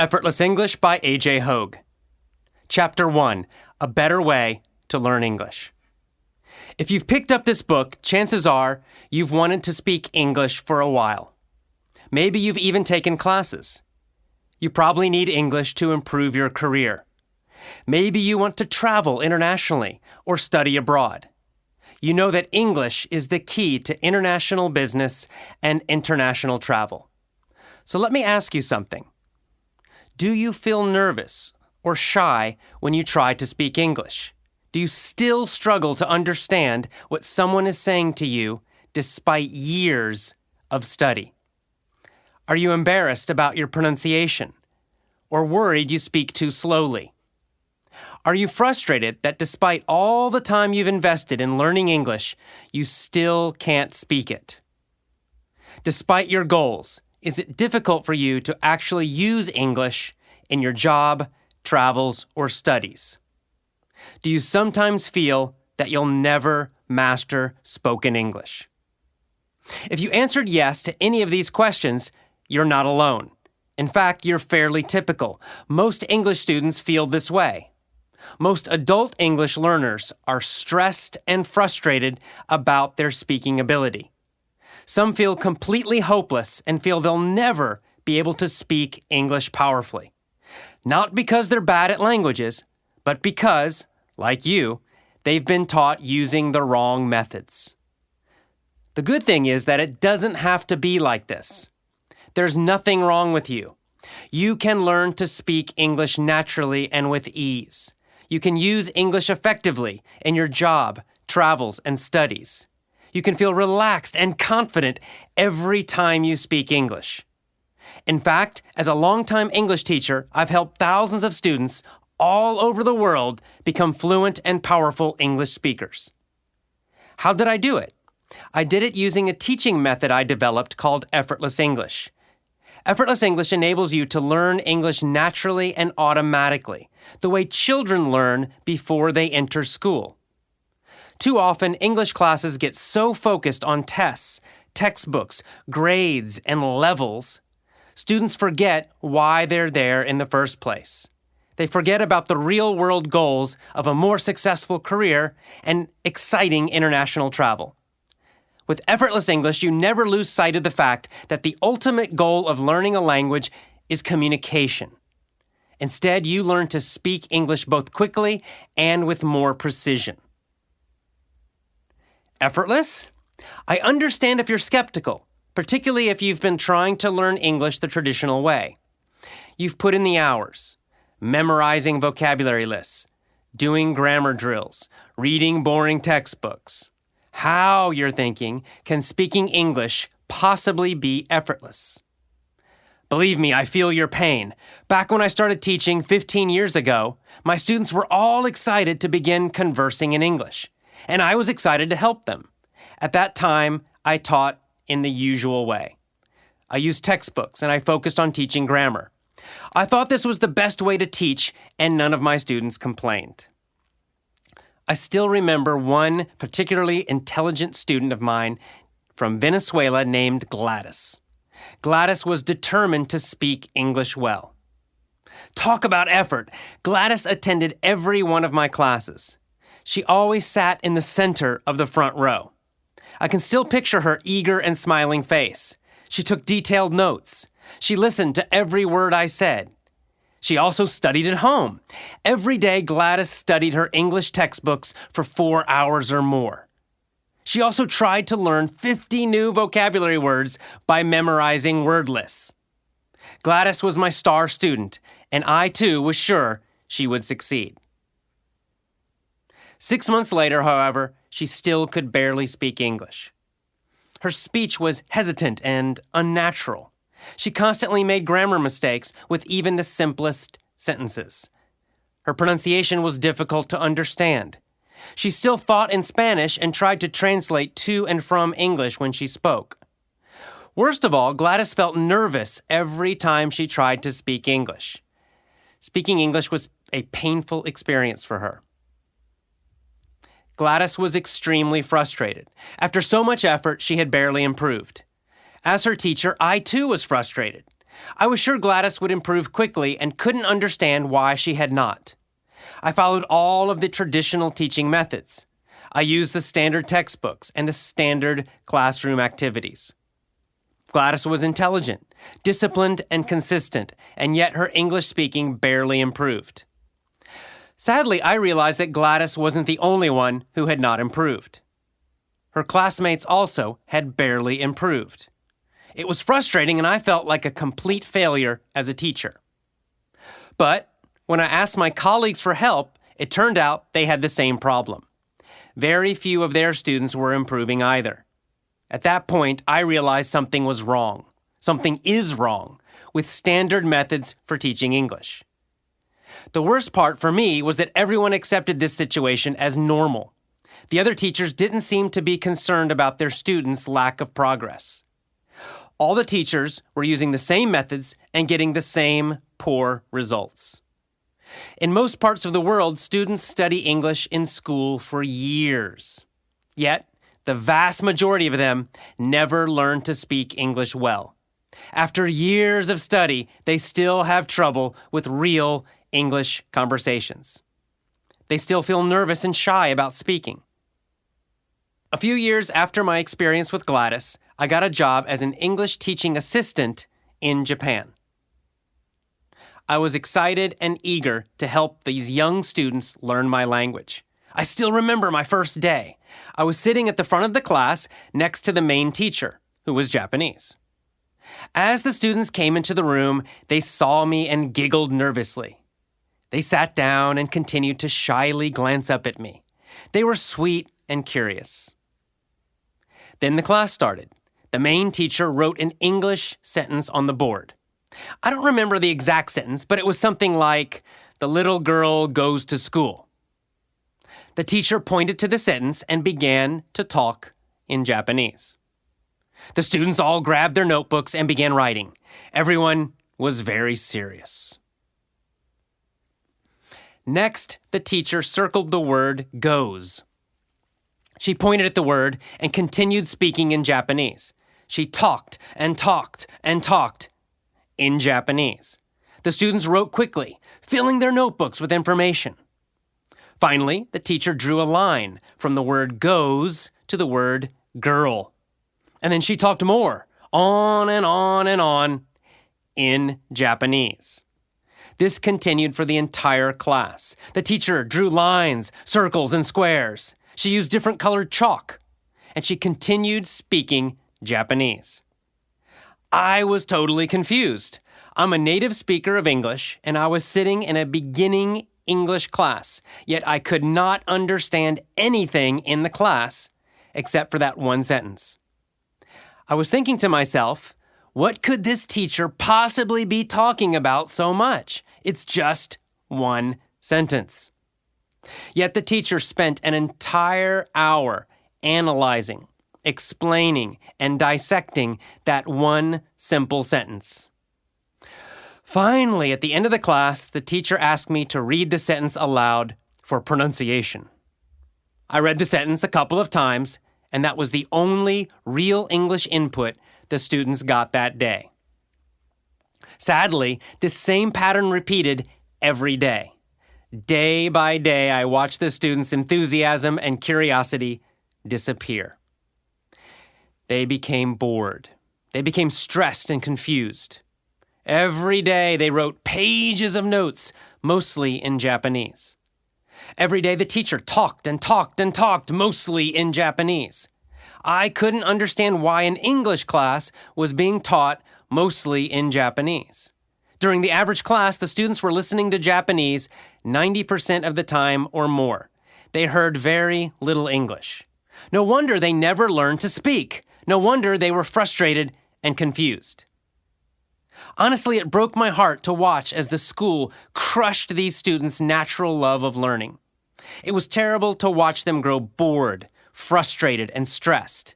Effortless English by A.J. Hogue. Chapter 1, A Better Way to Learn English. If you've picked up this book, chances are you've wanted to speak English for a while. Maybe you've even taken classes. You probably need English to improve your career. Maybe you want to travel internationally or study abroad. You know that English is the key to international business and international travel. So let me ask you something. Do you feel nervous or shy when you try to speak English? Do you still struggle to understand what someone is saying to you despite years of study? Are you embarrassed about your pronunciation or worried you speak too slowly? Are you frustrated that despite all the time you've invested in learning English, you still can't speak it? Despite your goals, is it difficult for you to actually use English in your job, travels, or studies? Do you sometimes feel that you'll never master spoken English? If you answered yes to any of these questions, you're not alone. In fact, you're fairly typical. Most English students feel this way. Most adult English learners are stressed and frustrated about their speaking ability. Some feel completely hopeless and feel they'll never be able to speak English powerfully. Not because they're bad at languages, but because, like you, they've been taught using the wrong methods. The good thing is that it doesn't have to be like this. There's nothing wrong with you. You can learn to speak English naturally and with ease. You can use English effectively in your job, travels, and studies. You can feel relaxed and confident every time you speak English. In fact, as a longtime English teacher, I've helped thousands of students all over the world become fluent and powerful English speakers. How did I do it? I did it using a teaching method I developed called Effortless English. Effortless English enables you to learn English naturally and automatically, the way children learn before they enter school. Too often, English classes get so focused on tests, textbooks, grades, and levels, students forget why they're there in the first place. They forget about the real-world goals of a more successful career and exciting international travel. With Effortless English, you never lose sight of the fact that the ultimate goal of learning a language is communication. Instead, you learn to speak English both quickly and with more precision. Effortless? I understand if you're skeptical, particularly if you've been trying to learn English the traditional way. You've put in the hours, memorizing vocabulary lists, doing grammar drills, reading boring textbooks. How, you're thinking, can speaking English possibly be effortless? Believe me, I feel your pain. Back when I started teaching 15 years ago, my students were all excited to begin conversing in English, and I was excited to help them. At that time, I taught in the usual way. I used textbooks and I focused on teaching grammar. I thought this was the best way to teach, and none of my students complained. I still remember one particularly intelligent student of mine from Venezuela named Gladys. Gladys was determined to speak English well. Talk about effort! Gladys attended every one of my classes. She always sat in the center of the front row. I can still picture her eager and smiling face. She took detailed notes. She listened to every word I said. She also studied at home. Every day, Gladys studied her English textbooks for 4 hours or more. She also tried to learn 50 new vocabulary words by memorizing word lists. Gladys was my star student, and I too was sure she would succeed. 6 months later, however, she still could barely speak English. Her speech was hesitant and unnatural. She constantly made grammar mistakes with even the simplest sentences. Her pronunciation was difficult to understand. She still thought in Spanish and tried to translate to and from English when she spoke. Worst of all, Gladys felt nervous every time she tried to speak English. Speaking English was a painful experience for her. Gladys was extremely frustrated. After so much effort, she had barely improved. As her teacher, I too was frustrated. I was sure Gladys would improve quickly and couldn't understand why she had not. I followed all of the traditional teaching methods. I used the standard textbooks and the standard classroom activities. Gladys was intelligent, disciplined, and consistent, and yet her English speaking barely improved. Sadly, I realized that Gladys wasn't the only one who had not improved. Her classmates also had barely improved. It was frustrating, and I felt like a complete failure as a teacher. But when I asked my colleagues for help, it turned out they had the same problem. Very few of their students were improving either. At that point, I realized something was wrong. Something is wrong with standard methods for teaching English. The worst part for me was that everyone accepted this situation as normal. The other teachers didn't seem to be concerned about their students' lack of progress. All the teachers were using the same methods and getting the same poor results. In most parts of the world, students study English in school for years. Yet, the vast majority of them never learn to speak English well. After years of study, they still have trouble with real English conversations. They still feel nervous and shy about speaking. A few years after my experience with Gladys, I got a job as an English teaching assistant in Japan. I was excited and eager to help these young students learn my language. I still remember my first day. I was sitting at the front of the class next to the main teacher, who was Japanese. As the students came into the room, they saw me and giggled nervously. They sat down and continued to shyly glance up at me. They were sweet and curious. Then the class started. The main teacher wrote an English sentence on the board. I don't remember the exact sentence, but it was something like, "The little girl goes to school." The teacher pointed to the sentence and began to talk in Japanese. The students all grabbed their notebooks and began writing. Everyone was very serious. Next, the teacher circled the word goes. She pointed at the word and continued speaking in Japanese. She talked and talked and talked in Japanese. The students wrote quickly, filling their notebooks with information. Finally, the teacher drew a line from the word goes to the word girl. And then she talked more, on and on and on, in Japanese. This continued for the entire class. The teacher drew lines, circles, and squares. She used different colored chalk, and she continued speaking Japanese. I was totally confused. I'm a native speaker of English, and I was sitting in a beginning English class, yet I could not understand anything in the class except for that one sentence. I was thinking to myself, what could this teacher possibly be talking about so much? It's just one sentence. Yet the teacher spent an entire hour analyzing, explaining, and dissecting that one simple sentence. Finally, at the end of the class, the teacher asked me to read the sentence aloud for pronunciation. I read the sentence a couple of times, and that was the only real English input the students got that day. Sadly, this same pattern repeated every day. Day by day, I watched the students' enthusiasm and curiosity disappear. They became bored. They became stressed and confused. Every day, they wrote pages of notes, mostly in Japanese. Every day, the teacher talked and talked and talked, mostly in Japanese. I couldn't understand why an English class was being taught mostly in Japanese. During the average class, the students were listening to Japanese 90% of the time or more. They heard very little English. No wonder they never learned to speak. No wonder they were frustrated and confused. Honestly, it broke my heart to watch as the school crushed these students' natural love of learning. It was terrible to watch them grow bored, frustrated, and stressed.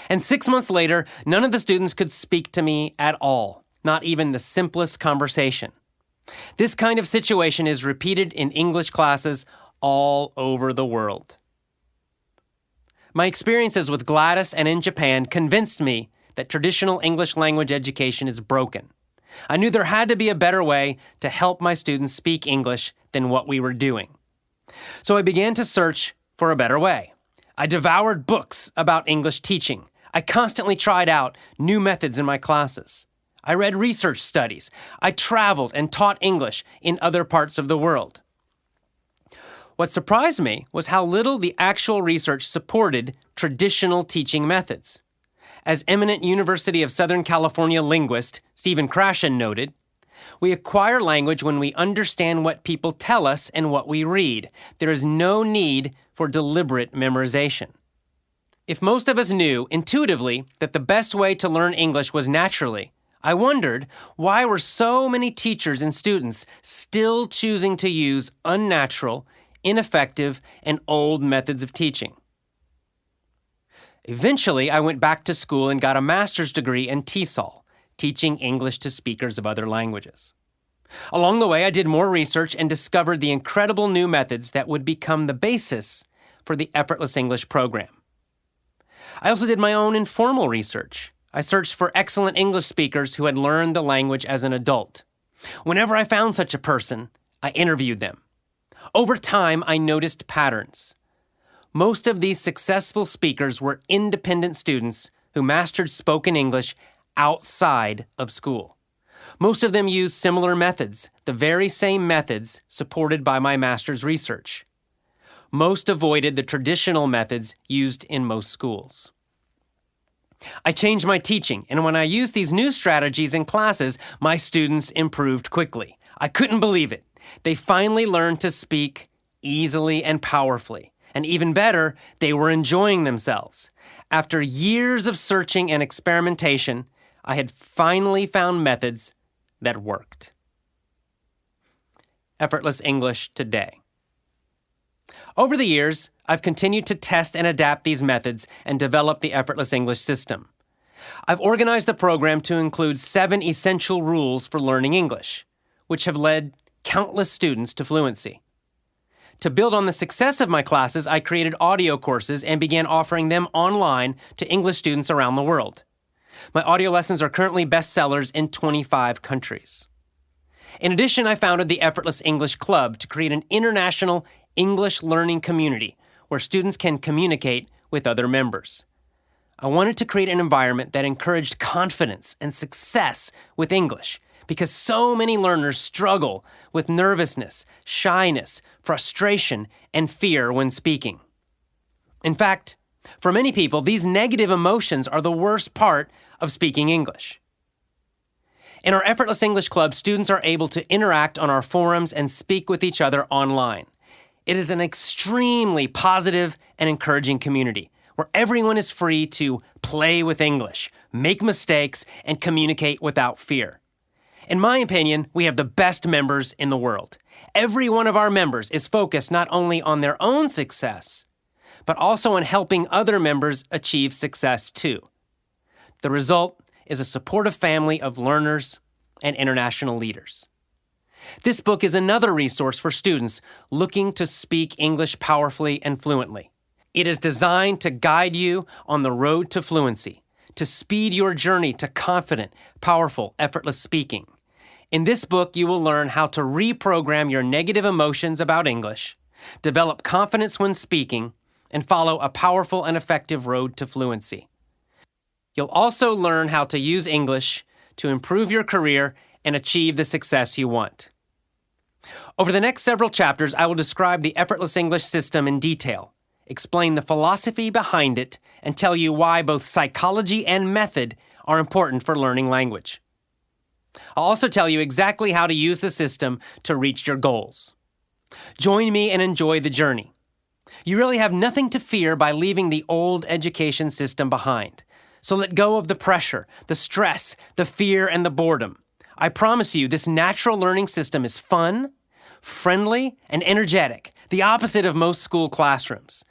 And 6 months later, none of the students could speak to me at all, not even the simplest conversation. This kind of situation is repeated in English classes all over the world. My experiences with Gladys and in Japan convinced me that traditional English language education is broken. I knew there had to be a better way to help my students speak English than what we were doing. So I began to search for a better way. I devoured books about English teaching. I constantly tried out new methods in my classes. I read research studies. I traveled and taught English in other parts of the world. What surprised me was how little the actual research supported traditional teaching methods. As eminent University of Southern California linguist Stephen Krashen noted, we acquire language when we understand what people tell us and what we read. There is no need for deliberate memorization. If most of us knew intuitively that the best way to learn English was naturally, I wondered why were so many teachers and students still choosing to use unnatural, ineffective, and old methods of teaching. Eventually, I went back to school and got a master's degree in TESOL, teaching English to speakers of other languages. Along the way, I did more research and discovered the incredible new methods that would become the basis for the Effortless English program. I also did my own informal research. I searched for excellent English speakers who had learned the language as an adult. Whenever I found such a person, I interviewed them. Over time, I noticed patterns. Most of these successful speakers were independent students who mastered spoken English outside of school. Most of them used similar methods, the very same methods supported by my master's research. Most avoided the traditional methods used in most schools. I changed my teaching, and when I used these new strategies in classes, my students improved quickly. I couldn't believe it. They finally learned to speak easily and powerfully. And even better, they were enjoying themselves. After years of searching and experimentation, I had finally found methods that worked. Effortless English today. Over the years, I've continued to test and adapt these methods and develop the Effortless English system. I've organized the program to include 7 essential rules for learning English, which have led countless students to fluency. To build on the success of my classes, I created audio courses and began offering them online to English students around the world. My audio lessons are currently bestsellers in 25 countries. In addition, I founded the Effortless English Club to create an international English learning community where students can communicate with other members. I wanted to create an environment that encouraged confidence and success with English because so many learners struggle with nervousness, shyness, frustration, and fear when speaking. In fact, for many people, these negative emotions are the worst part of speaking English. In our Effortless English Club, students are able to interact on our forums and speak with each other online. It is an extremely positive and encouraging community where everyone is free to play with English, make mistakes, and communicate without fear. In my opinion, we have the best members in the world. Every one of our members is focused not only on their own success, but also on helping other members achieve success too. The result is a supportive family of learners and international leaders. This book is another resource for students looking to speak English powerfully and fluently. It is designed to guide you on the road to fluency, to speed your journey to confident, powerful, effortless speaking. In this book, you will learn how to reprogram your negative emotions about English, develop confidence when speaking, and follow a powerful and effective road to fluency. You'll also learn how to use English to improve your career and achieve the success you want. Over the next several chapters, I will describe the Effortless English system in detail, explain the philosophy behind it, and tell you why both psychology and method are important for learning language. I'll also tell you exactly how to use the system to reach your goals. Join me and enjoy the journey. You really have nothing to fear by leaving the old education system behind. So let go of the pressure, the stress, the fear, and the boredom. I promise you, this natural learning system is fun, friendly, and energetic, the opposite of most school classrooms.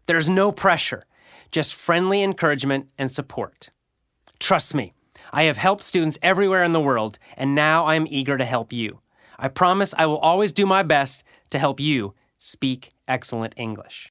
There's no pressure, just friendly encouragement and support. Trust me, I have helped students everywhere in the world, and now I am eager to help you. I promise I will always do my best to help you speak excellent English.